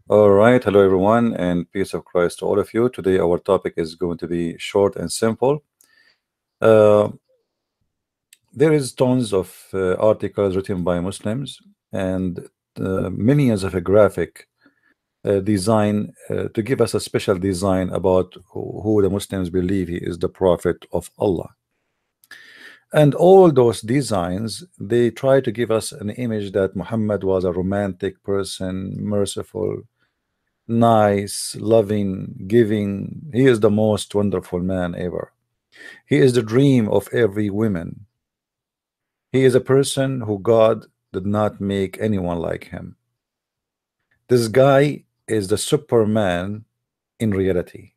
All right, hello everyone, and peace of Christ to all of you. Today, our topic is going to be short and simple. Uh, there is tons of articles written by Muslims and millions of a graphic design to give us a special design about who the Muslims believe he is the Prophet of Allah. And all those designs, they try to give us an image that Muhammad was a romantic person, merciful, nice, loving, giving. He is the most wonderful man ever. He is the dream of every woman. He is a person who God did not make anyone like him. This guy is the Superman in reality.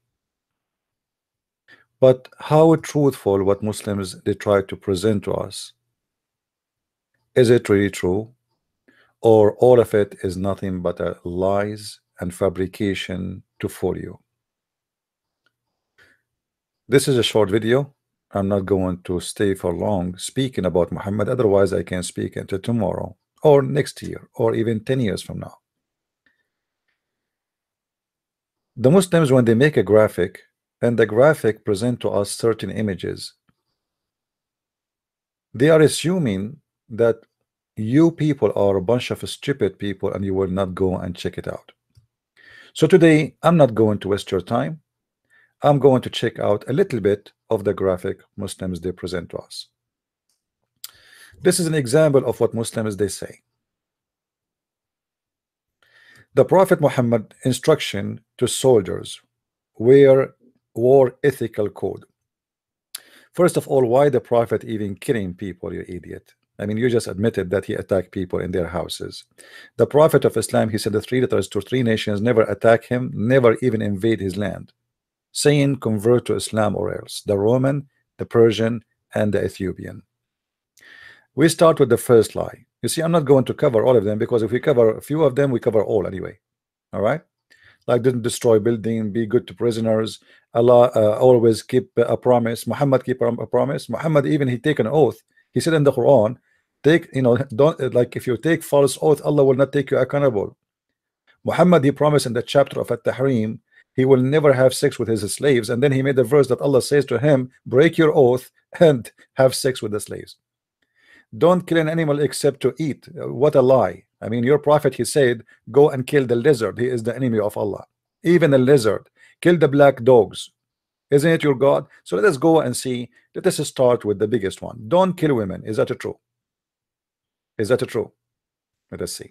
But how truthful what Muslims they try to present to us? Is it really true? Or all of it is nothing but a lies and fabrication to fool you? This is a short video. I'm not going to stay for long speaking about Muhammad, otherwise I can speak until tomorrow or next year or even 10 years from now. The Muslims, when they make a graphic and the graphic present to us certain images, they are assuming that you people are a bunch of stupid people and you will not go and check it out. So today I'm not going to waste your time. I'm going to check out a little bit of the graphic Muslims they present to us. This is an example of what Muslims they say. The Prophet Muhammad instruction to soldiers were war ethical code. First of all, why the Prophet even killing people, you idiot? I mean, you just admitted that he attacked people in their houses. The Prophet of Islam, he said the three letters to three nations, never attack him, never even invade his land, saying convert to Islam or else. The Roman, the Persian, and the Ethiopian. We start with the first lie. You see, I'm not going to cover all of them because if we cover a few of them, we cover all anyway. All right? Like didn't destroy building, be good to prisoners, Allah always keep a promise, Muhammad keep a promise. Muhammad even he take an oath. He said in the Quran, take, don't, like if you take false oath, Allah will not take you accountable. Muhammad he promised in the chapter of At-Tahrim he will never have sex with his slaves, and then he made the verse that Allah says to him, break your oath and have sex with the slaves. Don't kill an animal except to eat. What a lie. I mean, your prophet, he said, go and kill the lizard. He is the enemy of Allah. Even the lizard. Kill the black dogs. Isn't it your God? So let us go and see. Let us start with the biggest one. Don't kill women. Is that true? Is that true? Let us see.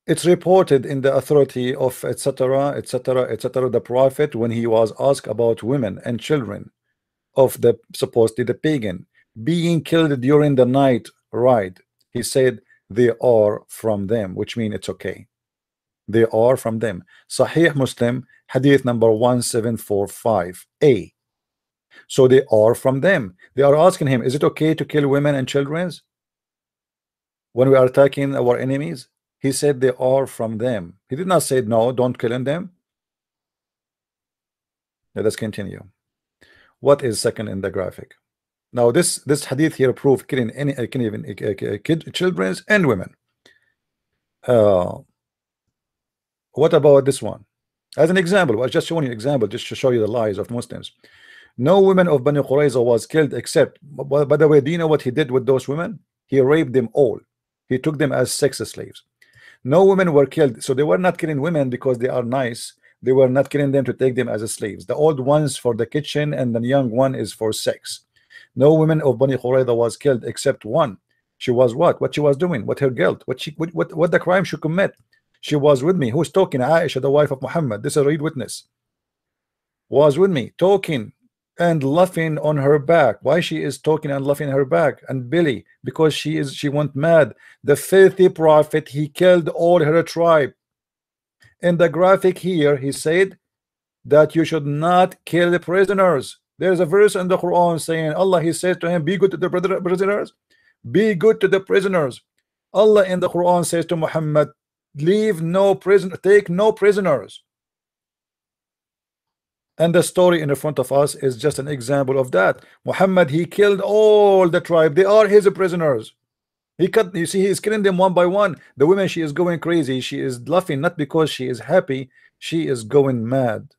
It's reported in the authority of etc., etc., etc. The prophet, when he was asked about women and children of the supposedly the pagan being killed during the night ride, he said they are from them, which means it's okay. They are from them. Sahih Muslim, hadith number 1745a. So they are from them. They are asking him, is it okay to kill women and children when we are attacking our enemies? He said they are from them. He did not say no, don't kill them. Let us continue. What is second in the graphic? Now this hadith here prove killing any can even children and women. What about this one? As an example, I was just showing you an example just to show you the lies of Muslims. No women of Bani Qurayza was killed except, by the way, do you know what he did with those women? He raped them all. He took them as sex slaves. No women were killed, so they were not killing women because they are nice. They were not killing them to take them as slaves. The old ones for the kitchen and the young one is for sex. No women of Bani Qurayza was killed except one. She was what she was doing, what her guilt, what the crime she commit. She was with me. Who's talking? Aisha, the wife of Muhammad. This is a read witness. Was with me, talking and laughing on her back. Why she is talking and laughing her back? And Billy, because she went mad. The filthy prophet, he killed all her tribe. In the graphic here, he said that you should not kill the prisoners. There's a verse in the Quran saying, Allah, he says to him, be good to the prisoners. Be good to the prisoners. Allah in the Quran says to Muhammad, leave no prisoner, take no prisoners. And the story in front of us is just an example of that. Muhammad, he killed all the tribe. They are his prisoners. He cut, you see, he's killing them one by one. The woman, she is going crazy. She is laughing not because she is happy, she is going mad,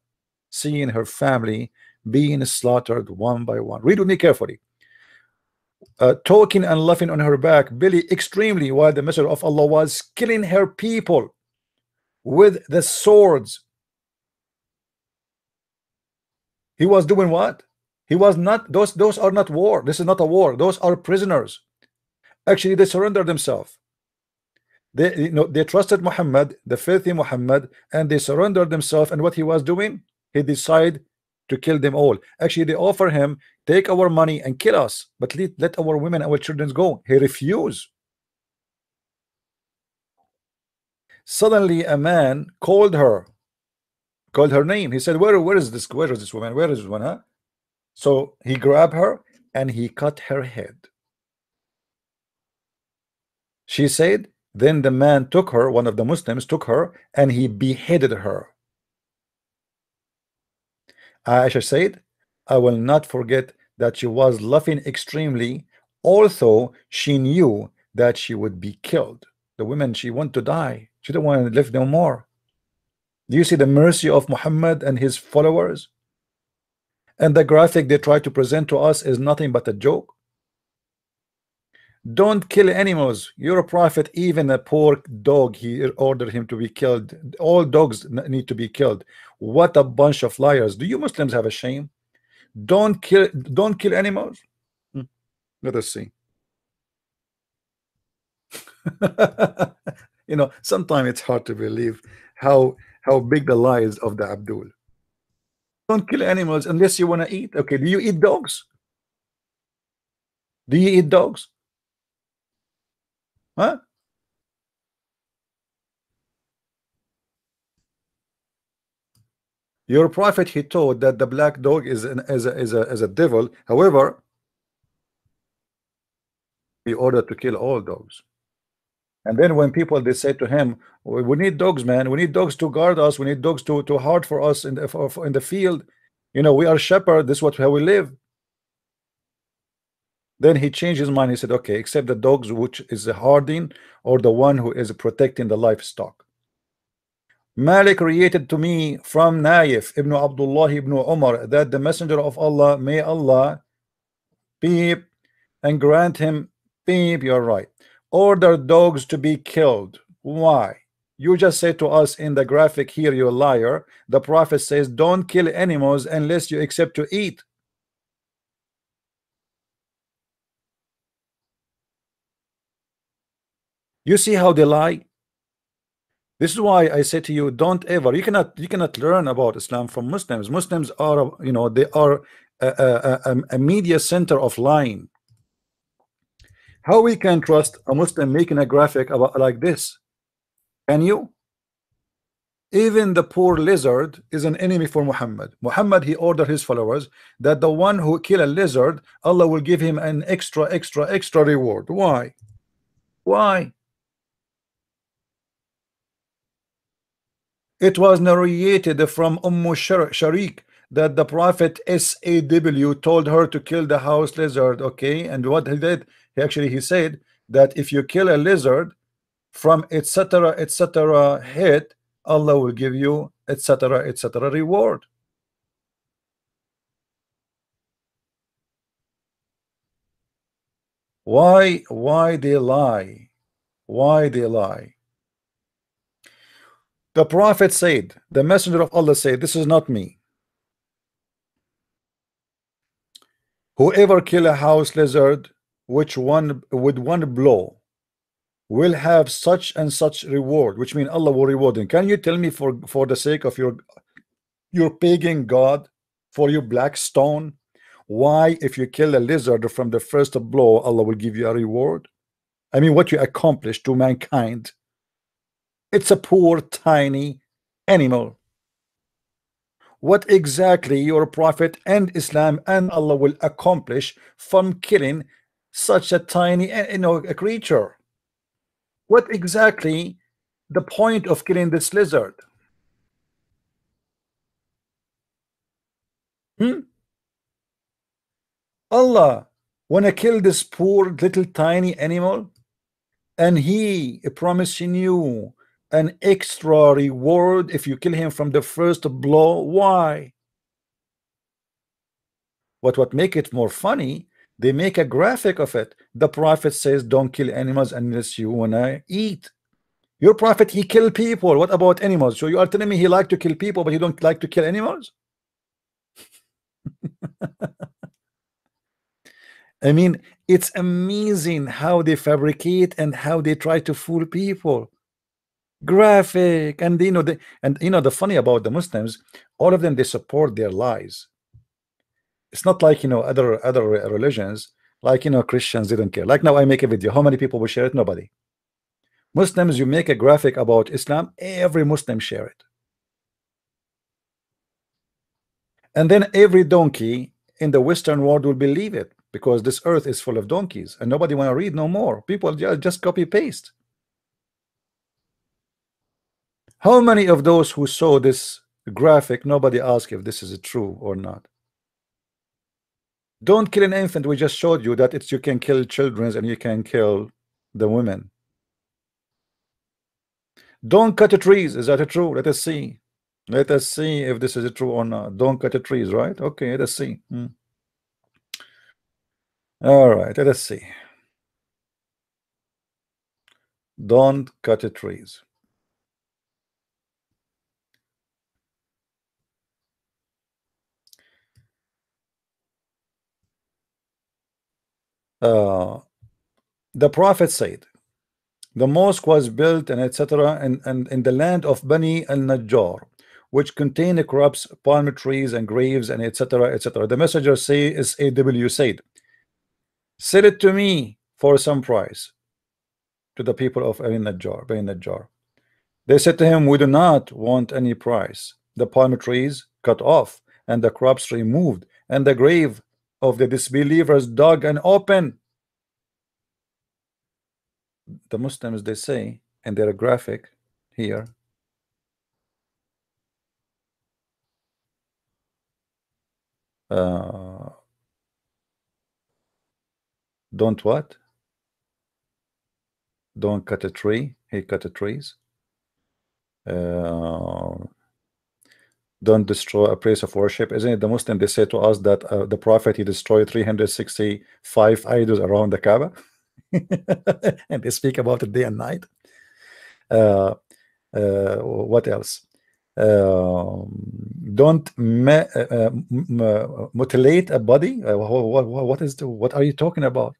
seeing her family being slaughtered one by one. Read with me carefully. Talking and laughing on her back, Billy extremely, while the messenger of Allah was killing her people with the swords. He was doing what? He was not, those are not war. This is not a war. Those are prisoners. Actually, they surrendered themselves. They, you know, they trusted Muhammad, the filthy Muhammad, and they surrendered themselves. And what he was doing, he decided to kill them all. Actually, they offer him, take our money and kill us, but let our women, our children go. He refused. Suddenly, a man called her name. He said, where is this woman? Where is this one? Huh? So he grabbed her and he cut her head. She said, then the man took her, one of the Muslims took her, and he beheaded her. Aisha said, I will not forget that she was laughing extremely, although she knew that she would be killed. The women, she wanted to die. She didn't want to live no more. Do you see the mercy of Muhammad and his followers? And the graphic they try to present to us is nothing but a joke. Don't kill animals. You're a prophet. Even a poor dog, he ordered him to be killed. All dogs need to be killed. What a bunch of liars. Do you Muslims have a shame? Don't kill animals. Let us see. You know, sometimes it's hard to believe how big the lies of the Abdul. Don't kill animals unless you want to eat. Okay, do you eat dogs? Do you eat dogs? Huh? Your prophet, he taught that the black dog is a devil. However, he ordered to kill all dogs. And then when people, they say to him, we need dogs, man. We need dogs to guard us. We need dogs to hunt for us in the field. You know, we are shepherd. This is what how we live. Then he changed his mind. He said, okay, except the dogs which is harding, or the one who is protecting the livestock. Malik related to me from Naif ibn Abdullah ibn Umar that the messenger of Allah, may Allah beep and grant him beep, you're right, order dogs to be killed. Why? You just said to us in the graphic here, you liar. The prophet says don't kill animals unless you accept to eat. You see how they lie? This is why I say to you, don't ever, you cannot learn about Islam from Muslims. Muslims are, you know, they are a media center of lying. How we can trust a Muslim making a graphic about like this? Can you? Even the poor lizard is an enemy for Muhammad. Muhammad, he ordered his followers that the one who kill a lizard, Allah will give him an extra reward. Why? Why? It was narrated from Sharik that the prophet SAW told her to kill the house lizard. Okay, and what he did, he said that if you kill a lizard from etc hit, Allah will give you etc reward. Why they lie? Why they lie? The prophet said, the messenger of Allah said, this is not me, whoever kill a house lizard which one with one blow will have such and such reward, which means Allah will reward him. Can you tell me, for the sake of your pagan god, for your black stone, why if you kill a lizard from the first blow, Allah will give you a reward? I mean, what you accomplished to mankind. It's a poor tiny animal. What exactly your prophet and Islam and Allah will accomplish from killing such a tiny, a creature? What exactly the point of killing this lizard? Hmm? Allah wanna kill this poor little tiny animal, and he promising you an extra reward if you kill him from the first blow. Why? What make it more funny, they make a graphic of it. The prophet says don't kill animals unless you wanna eat. Your prophet, he kill people. What about animals? So you are telling me he like to kill people, but he don't like to kill animals? I mean, it's amazing how they fabricate and how they try to fool people. Graphic, and the funny about the Muslims, all of them, they support their lies. It's not like other religions, like Christians, they don't care. Like now I make a video, how many people will share it? Nobody. Muslims, you make a graphic about Islam, every Muslim share it. And then every donkey in the Western world will believe it, because this earth is full of donkeys and nobody want to read no more. People just copy paste. How many of those who saw this graphic, nobody asked if this is true or not? Don't kill an infant. We just showed you that you can kill children and you can kill the women. Don't cut the trees. Is that true? Let us see. Let us see if this is true or not. Don't cut the trees, right? Okay, let us see. All right, let us see. Don't cut the trees. The prophet said, the mosque was built and etc. and in the land of Bani al-Najjar, which contained crops, palm trees, and graves, and etc. etc. The messenger is AW said, sell it to me for some price, to the people of Bani Najjar. They said to him, we do not want any price. The palm trees cut off, and the crops removed, and the grave of the disbelievers dug and open. The Muslims, they say in their graphic here, don't what? Don't cut a tree. He cut the trees. Don't destroy a place of worship. Isn't it the Muslim, they say to us that the prophet, he destroyed 365 idols around the Kaaba? And they speak about it day and night. What else? Don't mutilate a body. What are you talking about?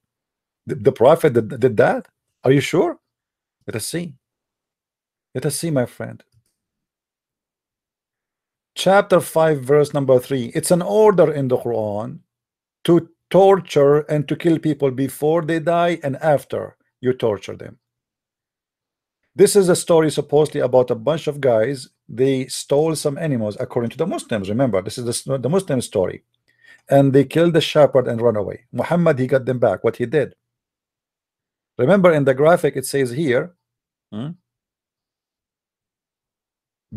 The prophet did that? Are you sure? Let us see. Let us see, my friend. Chapter 5, verse number 3. It's an order in the Quran to torture and to kill people before they die and after you torture them. This is a story supposedly about a bunch of guys. They stole some animals according to the Muslims. Remember, this is the Muslim story. And they killed the shepherd and run away. Muhammad, he got them back. What he did. Remember in the graphic it says here,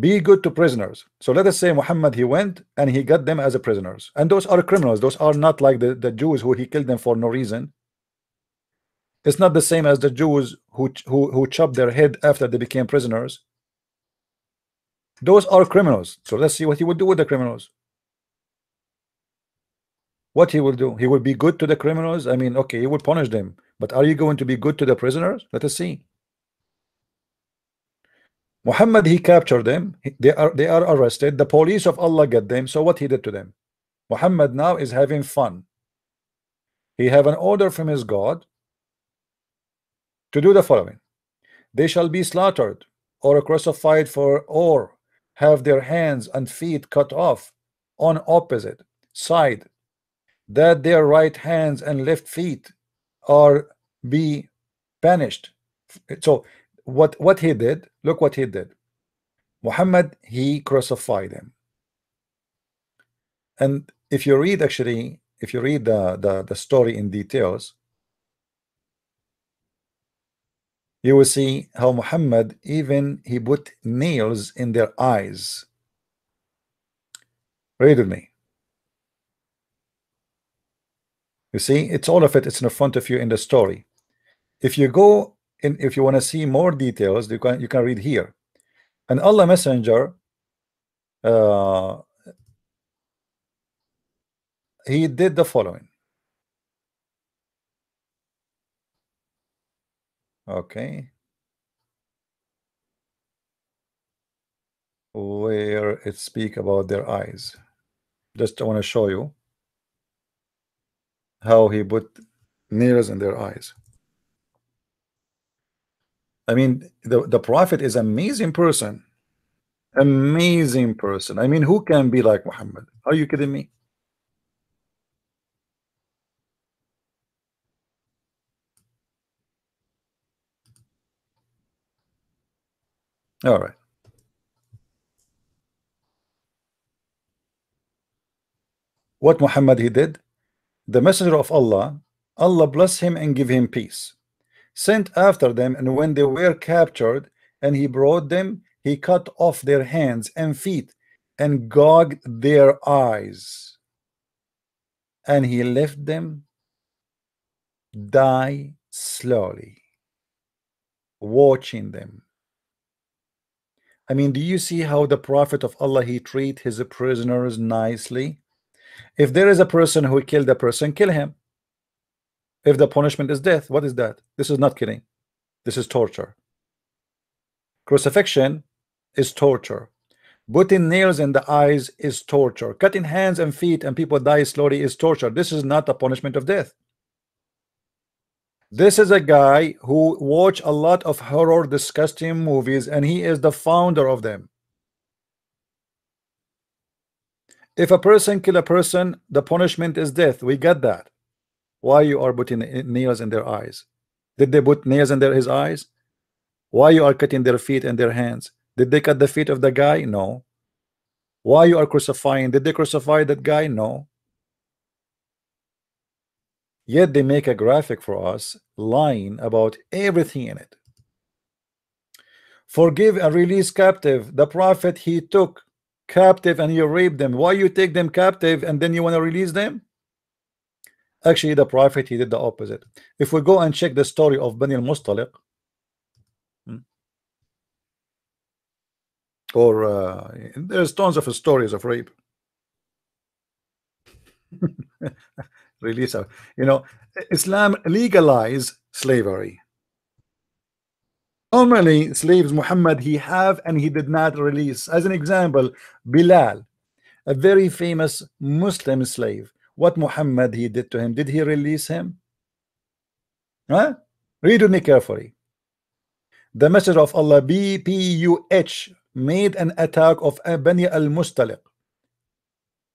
be good to prisoners. So let us say Muhammad, he went and he got them as a prisoners. And those are criminals. Those are not like the Jews who he killed them for no reason. It's not the same as the Jews who chopped their head after they became prisoners. Those are criminals. So let's see what he would do with the criminals. What he will do? He will be good to the criminals. I mean, okay, he will punish them, but are you going to be good to the prisoners? Let us see. Muhammad, he captured them. They are arrested. The police of Allah get them. So what he did to them? Muhammad now is having fun. He have an order from his God to do the following: they shall be slaughtered or crucified or have their hands and feet cut off on opposite side, that their right hands and left feet are be banished. So what he did, look what he did. Muhammad, he crucified him. And if you read the story in details, you will see how Muhammad even he put nails in their eyes. Read with me. You see, it's all of it. It's in front of you in the story. If you go in, if you want to see more details, you can read here. And Allah Messenger, he did the following. Okay, where it speak about their eyes. Just I want to show you how he put nails in their eyes. I mean, the prophet is amazing person. Amazing person. I mean, who can be like Muhammad? Are you kidding me? All right. What Muhammad he did? The messenger of Allah, Allah bless him and give him peace, sent after them, and when they were captured and he brought them, he cut off their hands and feet and gouged their eyes, and he left them die slowly, watching them. I mean, do you see how the prophet of Allah, he treat his prisoners nicely? If there is a person who killed a person, kill him. If the punishment is death, what is that? This is not killing. This is torture. Crucifixion is torture. Putting nails in the eyes is torture. Cutting hands and feet and people die slowly is torture. This is not a punishment of death. This is a guy who watch a lot of horror, disgusting movies, and he is the founder of them. If a person kill a person, the punishment is death. We get that. Why you are putting nails in their eyes? Did they put nails in his eyes? Why you are cutting their feet and their hands? Did they cut the feet of the guy? No. Why you are crucifying? Did they crucify that guy? No. Yet they make a graphic for us lying about everything in it. Forgive and release captive. The prophet, he took captive and you raped them. Why you take them captive and then you want to release them? Actually, the prophet, he did the opposite. If we go and check the story of Bani al-Mustaliq, or there's tons of stories of rape. Release, you know, Islam legalized slavery. How many slaves Muhammad he have and he did not release? As an example, Bilal, a very famous Muslim slave. What Muhammad he did to him? Did he release him? Huh? Read with me carefully. The Messenger of Allah, BPUH, made an attack of Bani al-Mustaliq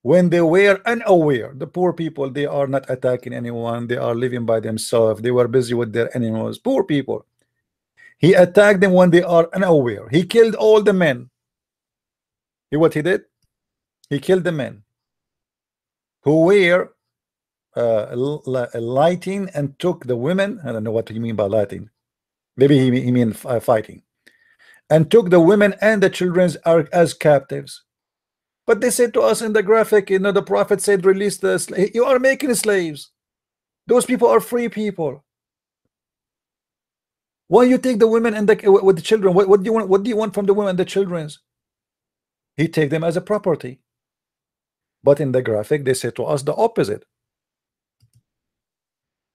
when they were unaware. The poor people, they are not attacking anyone, they are living by themselves, they were busy with their animals. Poor people. He attacked them when they are unaware. He killed all the men. What he did? He killed the men who were lighting and took the women. I don't know what you mean by lighting. Maybe he mean fighting. And took the women and the children as captives. But they said to us in the graphic, you know, the prophet said, release the slaves. You are making slaves. Those people are free people. Why you take the women and with the children? What do you want? What do you want from the women and the children? He take them as a property. But in the graphic, they say to us the opposite.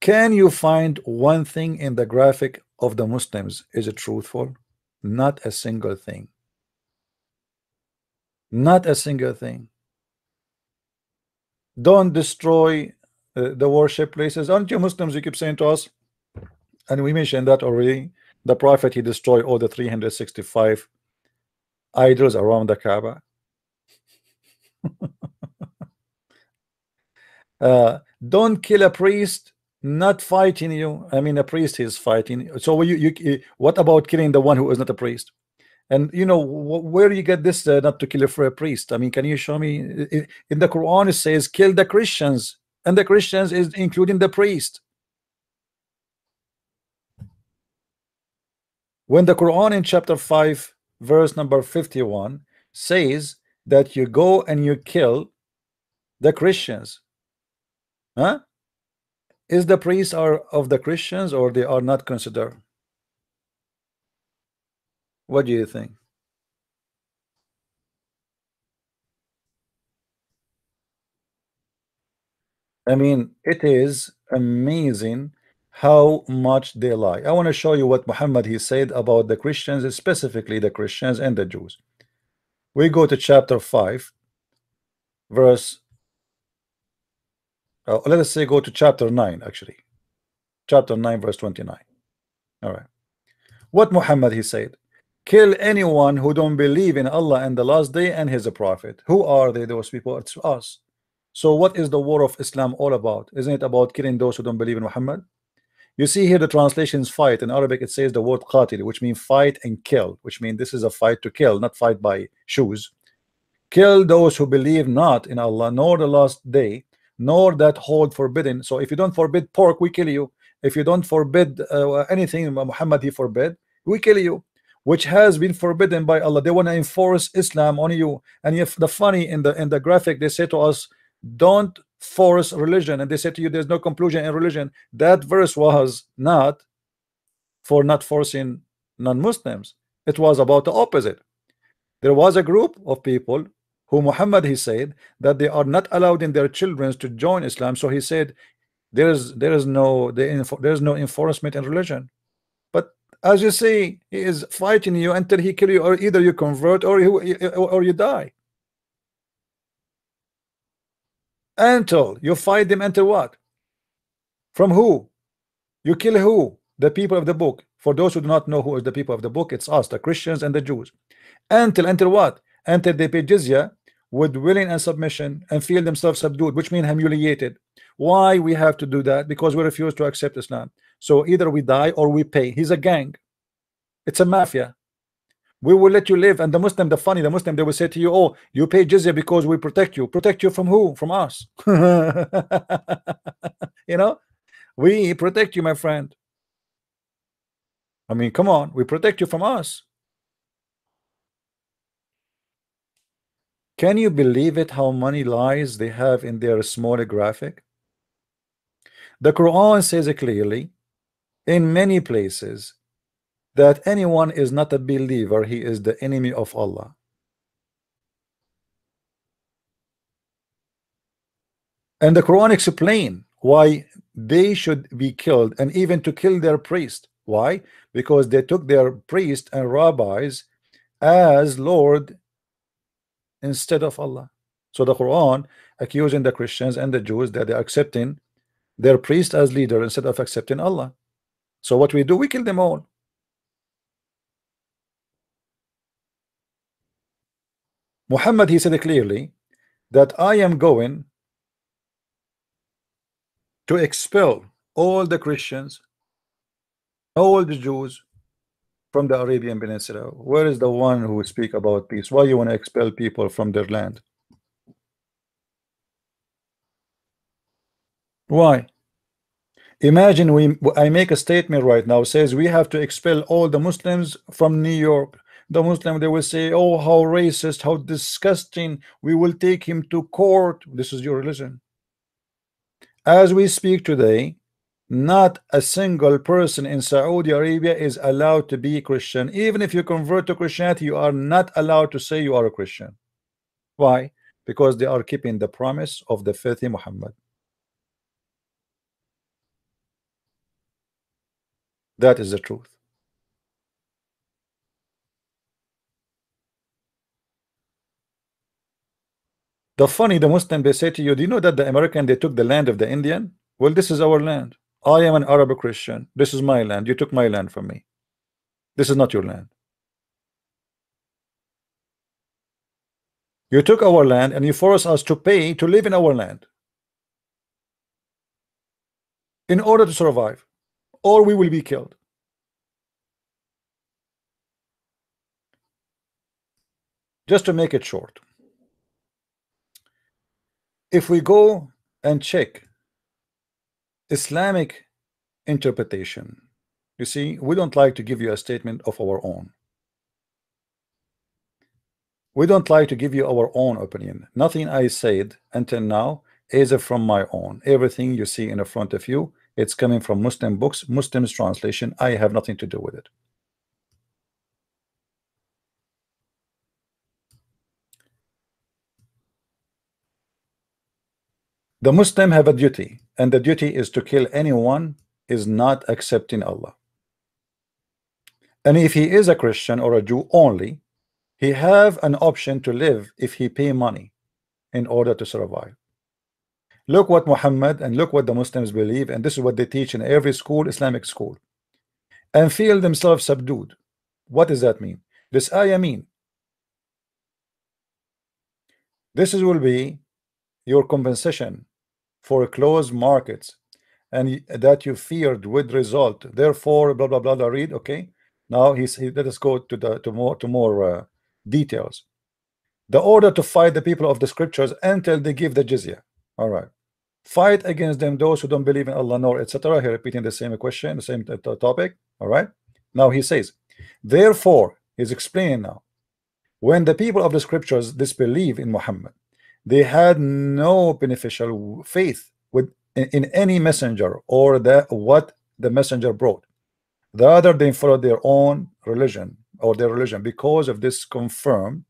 Can you find one thing in the graphic of the Muslims? Is it truthful? Not a single thing. Not a single thing. Don't destroy the worship places. Aren't you Muslims? You keep saying to us, and we mentioned that already. The prophet, he destroyed all the 365 idols around the Kaaba. Don't kill a priest not fighting you. I mean, a priest is fighting. So what about killing the one who is not a priest? And you know, where you get this not to kill a priest? I mean, can you show me? In the Quran it says kill the Christians, and the Christians is including the priest. When the Quran in chapter 5 verse number 51 says that you go and you kill the Christians, huh? Is the priests are of the Christians or they are not considered? What do you think? I mean, it is amazing how much they lie. I want to show you what Muhammad he said about the Christians, specifically the Christians and the Jews. We go to chapter 5, verse, let us say go to chapter 9, actually. Chapter 9, verse 29. All right. What Muhammad he said? Kill anyone who don't believe in Allah and the last day and his prophet. Who are they, those people? It's us. So what is the war of Islam all about? Isn't it about killing those who don't believe in Muhammad? You see here the translations fight. In Arabic it says the word qatil, which means fight and kill, which means this is a fight to kill, not fight by shoes. Kill those who believe not in Allah, nor the last day, nor that hold forbidden. So if you don't forbid pork, we kill you. If you don't forbid anything Muhammad he forbid, we kill you, which has been forbidden by Allah. They want to enforce Islam on you. And if the funny in the graphic, they say to us, don't force religion, and they say to you there's no conclusion in religion. That verse was not for not forcing non-Muslims. It was about the opposite. There was a group of people who Muhammad he said that they are not allowed in their children to join Islam. So he said there's no enforcement in religion. But as you see, he is fighting you until he kill you, or either you convert or you die. Until you fight them, until what? From who? You kill who? The people of the book. For those who do not know who is the people of the book, it's us, the Christians and the Jews. Until what? Until they pay jizya with willing and submission and feel themselves subdued, which means humiliated. Why we have to do that? Because we refuse to accept Islam. So either we die or we pay. He's a gang. It's a mafia. We will let you live. And the Muslim, the Muslim, they will say to you, oh, you pay jizya because we protect you. Protect you from who? From us. You know, we protect you, my friend. I mean, come on, we protect you from us. Can you believe it, how many lies they have in their small graphic? The Quran says it clearly in many places that anyone is not a believer, he is the enemy of Allah. And the Quran explain why they should be killed, and even to kill their priest. Why? Because they took their priests and rabbis as Lord instead of Allah. So the Quran accusing the Christians and the Jews that they're accepting their priest as leader instead of accepting Allah. So what we do, we kill them all. Muhammad he said clearly that I am going to expel all the Christians, all the Jews from the Arabian Peninsula. Where is the one who speak about peace? Why you want to expel people from their land? Why? Imagine I make a statement right now says we have to expel all the Muslims from New York. The Muslim, they will say, oh, how racist, how disgusting, we will take him to court. This is your religion. As we speak today, not a single person in Saudi Arabia is allowed to be Christian. Even if you convert to Christianity, you are not allowed to say you are a Christian. Why? Because they are keeping the promise of the filthy Muhammad. That is the truth. The Muslim, they say to you, do you know that the American, they took the land of the Indian? Well, this is our land. I am an Arab Christian. This is my land. You took my land from me. This is not your land. You took our land and you force us to pay to live in our land in order to survive, or we will be killed. Just to make it short, if we go and check Islamic interpretation, you see, we don't like to give you a statement of our own. We don't like to give you our own opinion. Nothing I said until now is from my own. Everything you see in front of you It's coming from Muslim books, Muslim's translation. I have nothing to do with it. The Muslim have a duty, and the duty is to kill anyone is not accepting Allah. And if he is a Christian or a Jew only, he have an option to live if he pay money in order to survive. Look what Muhammad and look what the Muslims believe, and this is what they teach in every school, Islamic school, and feel themselves subdued. What does that mean? This ayah mean this will be your compensation for closed markets and that you feared would result. Therefore, blah blah blah. blah read, okay. Now let us go to more details. The order to fight the people of the scriptures until they give the jizya. All right. Fight against them those who don't believe in Allah nor etc. Here repeating the same question, the same topic. All right. Now he says, therefore, he's explaining now. When the people of the scriptures disbelieve in Muhammad, they had no beneficial faith in any messenger or what the messenger brought. Rather, they followed their own religion because of this conformed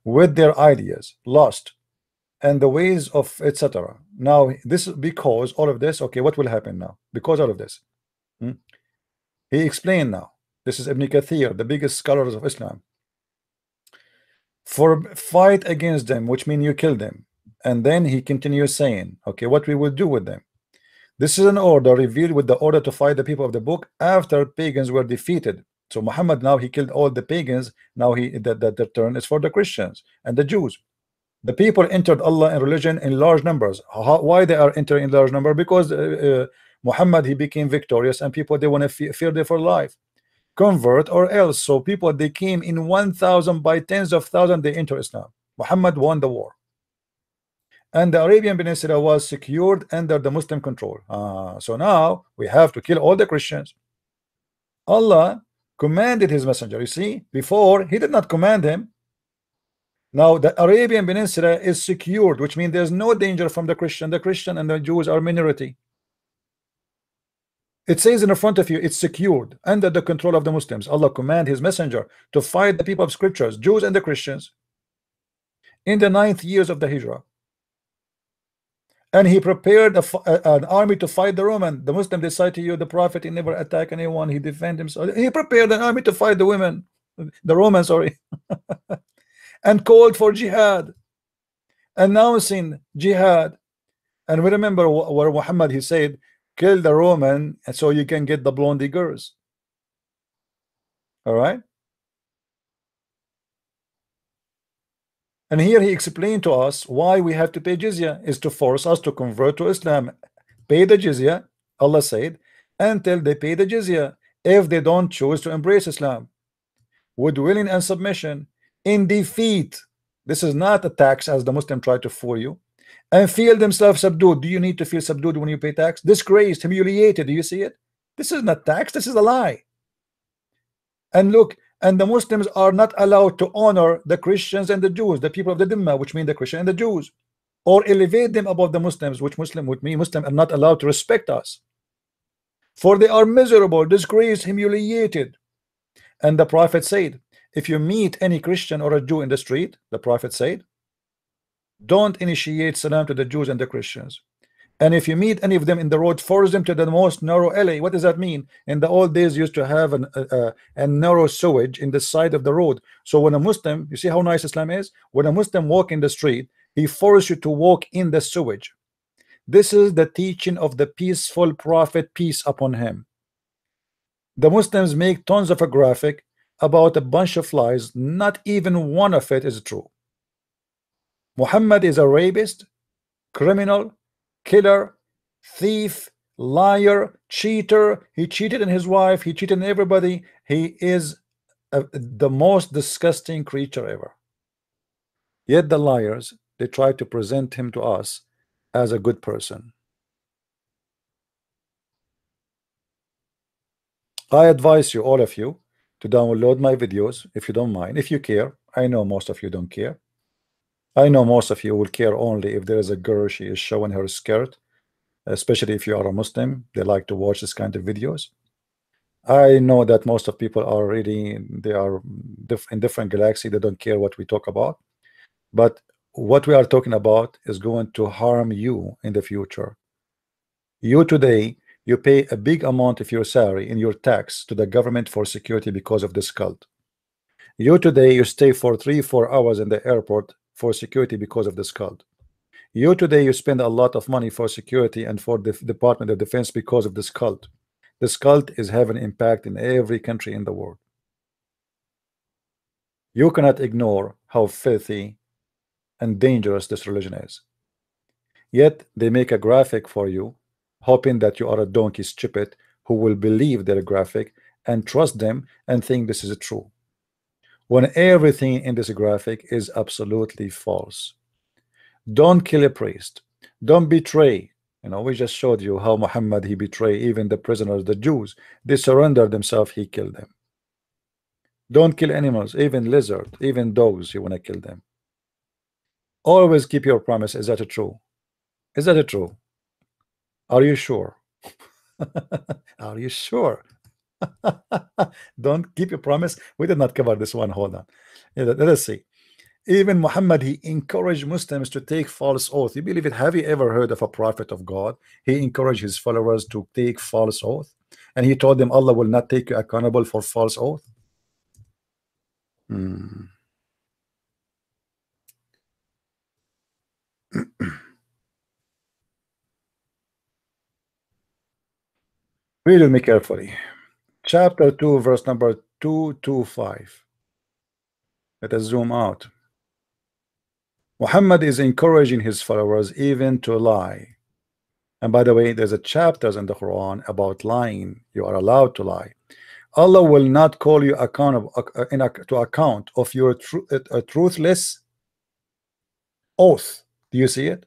with their ideas, lost, and the ways of etc. Now, this because all of this. Okay, what will happen now? Because all of this, he explained now. This is Ibn Kathir, the biggest scholars of Islam. For fight against them, which means you kill them, and then he continues saying, okay, what we will do with them. This is an order revealed with the order to fight the people of the book after pagans were defeated. So Muhammad now he killed all the pagans. Now the turn is for the Christians and the Jews. The people entered Allah and religion in large numbers. Why they are entering in large number? Because Muhammad he became victorious, and people they want to fear there for life. Convert or else. So people they came in 1,000 by tens of thousands. They enter Islam. Muhammad won the war, and the Arabian Peninsula was secured under the Muslim control. So now we have to kill all the Christians. Allah commanded his messenger. You see, before he did not command him. Now the Arabian Peninsula is secured, which means there's no danger from the Christian. The Christian and the Jews are minority. It says in the front of you, it's secured under the control of the Muslims. Allah command his messenger to fight the people of scriptures, Jews and the Christians, in the 9th years of the Hijrah. And he prepared an army to fight the Roman. The Muslim decide to you, the Prophet, he never attacked anyone, he defend himself. He prepared an army to fight the women, the Romans, sorry, and called for jihad, announcing jihad. And we remember where Muhammad he said, kill the Roman and so you can get the blondie girls. All right. And here he explained to us why we have to pay jizya is to force us to convert to Islam. Pay the jizya, Allah said, until they pay the jizya. If they don't choose to embrace Islam with willing and submission, in defeat, this is not a tax as the Muslim tried to fool you, and feel themselves subdued. Do you need to feel subdued when you pay tax? Disgraced, humiliated. Do you see it? This is not tax, this is a lie. And look, and the Muslims are not allowed to honor the Christians and the Jews, the people of the Dhimma, which mean the Christian and the Jews, or elevate them above the Muslims, which Muslim would mean Muslims are not allowed to respect us, for they are miserable, disgraced, humiliated. And the Prophet said, if you meet any Christian or a Jew in the street, the Prophet said, don't initiate salam to the Jews and the Christians. And if you meet any of them in the road, force them to the most narrow alley. What does that mean? In the old days, used to have a narrow sewage in the side of the road. So when a Muslim, you see how nice Islam is? When a Muslim walk in the street, he forces you to walk in the sewage. This is the teaching of the peaceful Prophet, peace upon him. The Muslims make tons of a graphic about a bunch of lies. Not even one of it is true. Muhammad is a rapist, criminal, killer, thief, liar, cheater. He cheated on his wife, he cheated on everybody. He is the most disgusting creature ever. Yet the liars, they try to present him to us as a good person. I advise you, all of you, to download my videos if you don't mind, if you care. I know most of you don't care. I know most of you will care only if there is a girl, she is showing her skirt especially if you are a Muslim. They like to watch this kind of videos. I know that most of people are really, they are in different galaxy. They don't care what we talk about. But what we are talking about is going to harm you in the future. You today, you pay a big amount of your salary in your tax to the government for security because of this cult. You today, you stay for 3-4 hours in the airport for security because of this cult. You today, you spend a lot of money for security and for the Department of Defense because of this cult. This cult is having an impact in every country in the world. You cannot ignore how filthy and dangerous this religion is. Yet they make a graphic for you, hoping that you are a donkey stupid who will believe their graphic and trust them and think this is true, when everything in this graphic is absolutely false. Don't kill a priest. Don't betray. You know, we just showed you how Muhammad, he betrayed even the prisoners, the Jews. They surrendered themselves, he killed them. Don't kill animals, even lizards, even dogs, you want to kill them. Always keep your promise. Is that true? Is that true? Are you sure? Are you sure? Don't keep your promise. We did not cover this one. Hold on. Let us see. Even Muhammad, he encouraged Muslims to take false oath. You believe it? Have you ever heard of a prophet of God? He encouraged his followers to take false oath, and he told them Allah will not take you accountable for false oath. Read with me carefully. Chapter 2, verse number 225. Let us zoom out. Muhammad is encouraging his followers even to lie. And by the way, there's a chapters in the Quran about lying. You are allowed to lie. Allah will not call you accountable to account of your truthless oath. Do you see it?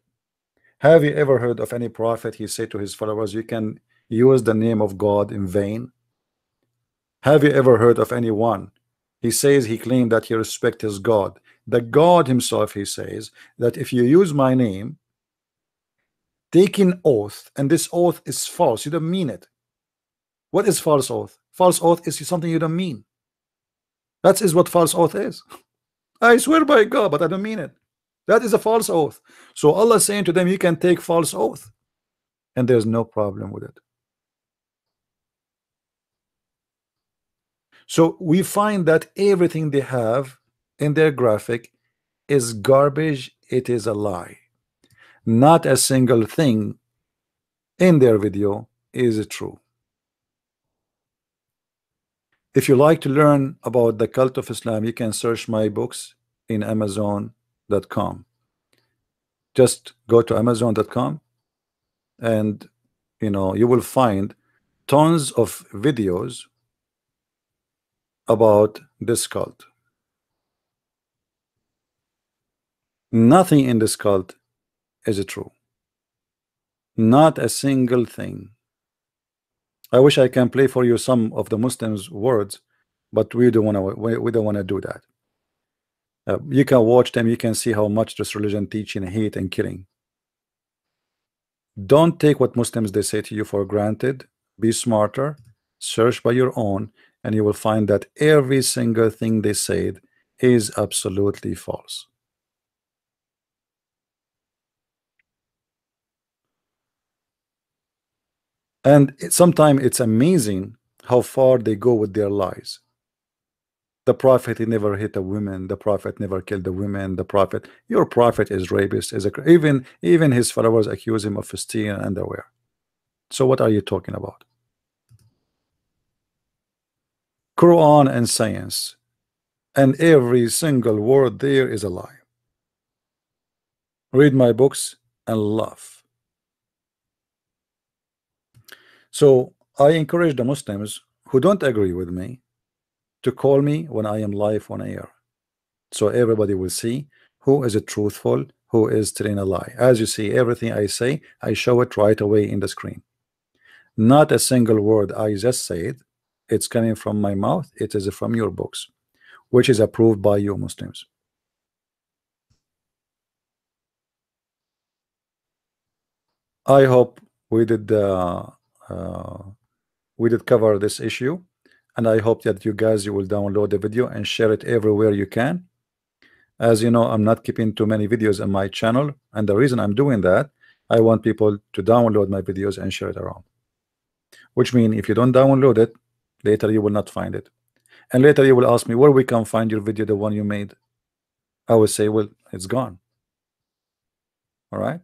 Have you ever heard of any prophet he said to his followers, you can use the name of God in vain? Have you ever heard of anyone he says he claimed that he respects his God, the God himself? He says that if you use my name, taking oath, and this oath is false, you don't mean it. What is false oath? False oath is something you don't mean. That is what false oath is. I swear by God, but I don't mean it. That is a false oath. So Allah is saying to them, you can take false oath, and there's no problem with it. So we find that everything they have in their graphic is garbage. It is a lie. Not a single thing in their video is true. If you like to learn about the cult of Islam, you can search my books in Amazon.com. Just go to Amazon.com, and you will find tons of videos about this cult. Nothing in this cult is true. Not a single thing. I wish I can play for you some of the Muslims' words, but we don't want to do that. You can watch them. You can see how much this religion teaching hate and killing. Don't take what Muslims they say to you for granted. Be smarter. Search by your own, and you will find that every single thing they said is absolutely false. And sometimes it's amazing how far they go with their lies. The prophet, he never hit a woman. The prophet never killed a woman. The prophet, your prophet is rapist. Even his followers accuse him of stealing underwear. So what are you talking about? Quran and science, and every single word there is a lie. Read my books and laugh. So I encourage the Muslims who don't agree with me to call me when I am live on air, so everybody will see who is truthful, who is telling a lie. As you see, everything I say, I show it right away in the screen. Not a single word I just said, it's coming from my mouth. It is from your books, which is approved by you Muslims. I hope we did cover this issue, and I hope that you guys will download the video and share it everywhere you can. As you know, I'm not keeping too many videos on my channel, and the reason I'm doing that, I want people to download my videos and share it around. Which means if you don't download it, later you will not find it, and later you will ask me where we can find your video, the one you made. I will say, well, it's gone. All right,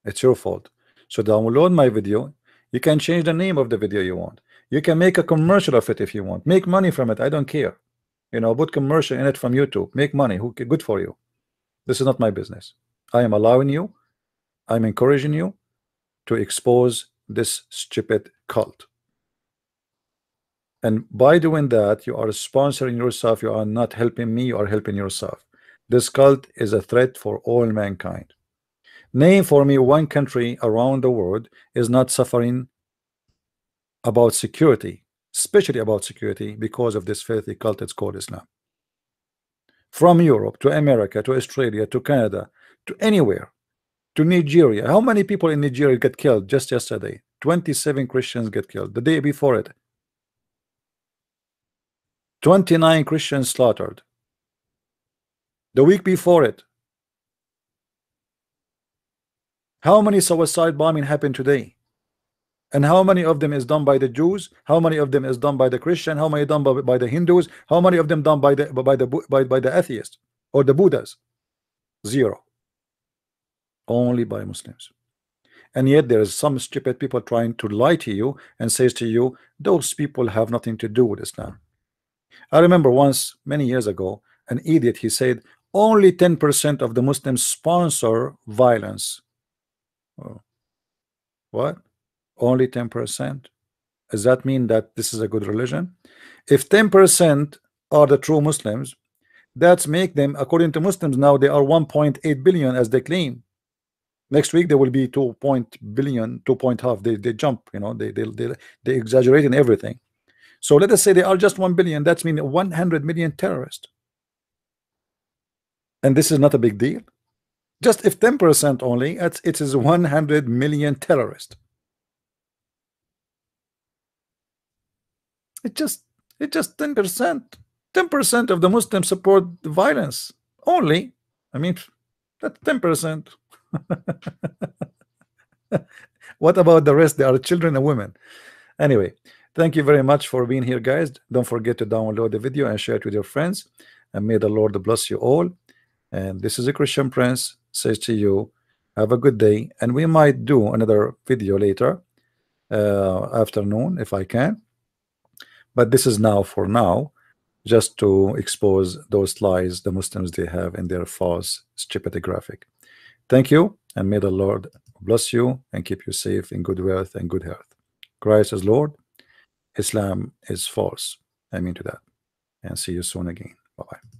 it's your fault. So download my video. You can change the name of the video you want. You can make a commercial of it if you want. Make money from it. I don't care. You know, put commercial in it from YouTube. Make money. Who good for you? This is not my business. I am allowing you. I'm encouraging you to expose this stupid cult. And by doing that, you are sponsoring yourself. You are not helping me. You are helping yourself. This cult is a threat for all mankind. Name for me one country around the world is not suffering about security, especially about security, because of this filthy cult it's called Islam. From Europe to America to Australia to Canada to anywhere, to Nigeria. How many people in Nigeria get killed just yesterday? 27 Christians get killed. The day before it, 29 Christians slaughtered. The week before it, how many suicide bombing happened today? And how many of them is done by the Jews? How many of them is done by the Christian? How many done by the Hindus? How many of them done by the atheists or the Buddhas? Zero. Only by Muslims. And yet there is some stupid people trying to lie to you and says to you, those people have nothing to do with Islam. I remember once, many years ago, an idiot, he said, only 10% of the Muslims sponsor violence. Oh. What? Only 10%? Does that mean that this is a good religion? If 10% are the true Muslims, that's make them, according to Muslims now, they are 1.8 billion as they claim. Next week there will be 2 billion, 2.5. They jump, you know, they exaggerate in everything. So let us say they are just 1 billion. That's mean 100 million terrorists. And this is not a big deal. Just if 10% only, it is 100 million terrorists. It's just 10%. 10% of the Muslims support the violence only. I mean, that's 10%. What about the rest? They are children and women. Anyway, thank you very much for being here, guys. Don't forget to download the video and share it with your friends. And may the Lord bless you all. And this is a Christian Prince says to you, have a good day. And we might do another video later afternoon if I can. But this is now for now, just to expose those lies the Muslims they have in their false stupid graphic. Thank you, and may the Lord bless you and keep you safe in good wealth and good health. Christ is Lord, Islam is false. I mean to that. And see you soon again. Bye-bye.